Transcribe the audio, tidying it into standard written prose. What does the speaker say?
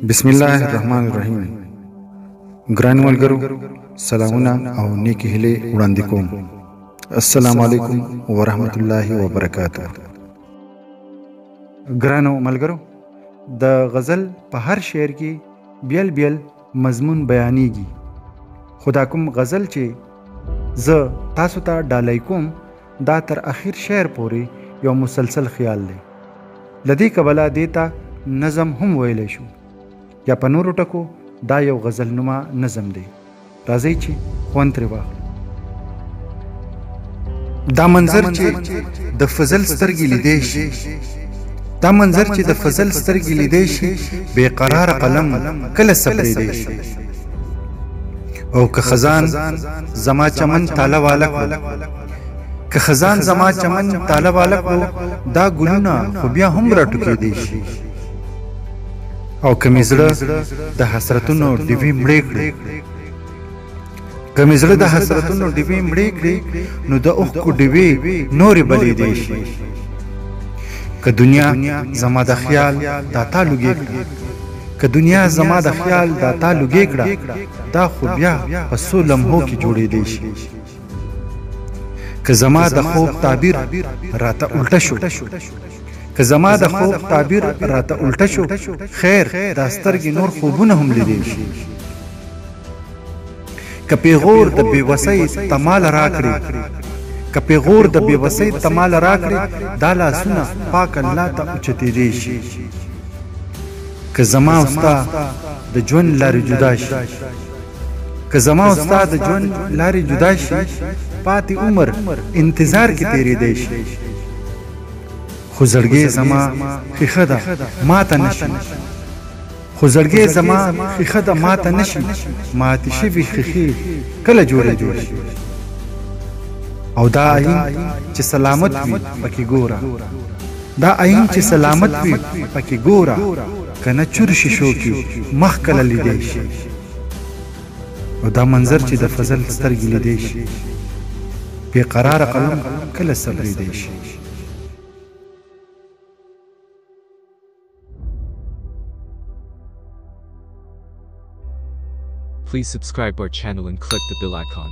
बिस्मिल्लाहिर्रहमानिर्रहीम। ګران ملګرو، سلامونه او نیکی هیلې وړاندې کوم. السلام علیکم ورحمت الله وبرکاته. ګرانو ملګرو، د غزل په هر شعر کې بیل بیل مضمون بیانېږي، خو دا کوم غزل چې زه تاسو ته ډالۍ کوم دا تر اخر شعر پورې یو مسلسل خیال دی. لدې کبله دې ته نظم هم ویلی شو، یا په نورو ټکو دا یو غزل نما نظم دی. راځئ چې خوند ترې واخلو. دا منظر چې د فضل سترګې لیدی شي، دا منظر چې د فضل سترګې لیدی شي، بې قرار قلم کله صبرېدی شي. او که خزان زما چمن تاله واله کړو، که خزان زما چمن تاله واله کړو، دا ګلونه خو بیا هم راټوکېدی شي. او که مې زړه د حسرتونو ډیوې مړې کړې، که مې زړه د حسرتونو ډیوې مړې کړې، نو د اوښکو ډیوې نورې بلېدی شي. که دنیا زما د خیال دا تا لوګې کړه، که دنیا زما د خیال دا تا لوګې کړه، دا خو بیا په څو لمحو کې جوړېدی شي. که زما د خوب تعبیر راته الټه شو، که زما د خوب تعبیر راته الټه شو، خیر دا سترګې نور خوبونه هم لیدی شي. که پیغور د بېوسۍ تمال راکړي، که پیغور د بېوسۍ تمال راکړي، دا لاسونه پاک الله ته اوچتېدی شي. که زما او ستا د ژوند لارې جدا شي، که زما او ستا د ژوند لارې جدا شي، پاتې عمر انتظار کې تېرېدی شي. خو زړګی زما ښیښه ده ماته نشي، خو زړګی زما ښیښه ده ماته نشي، ماتې شوي ښیښې کله جوړېدی شي. او دا عین چې سلامت وي پکې ګوره، دا عین چې سلامت وي پکې ګوره، که نه چور شیشو کې مخ کله لیدی شي. او دا منظر چې د فضل سترګې لیدی شي، بې قراره قلم کله صبرېدی شي. Please subscribe our channel and click the bell icon.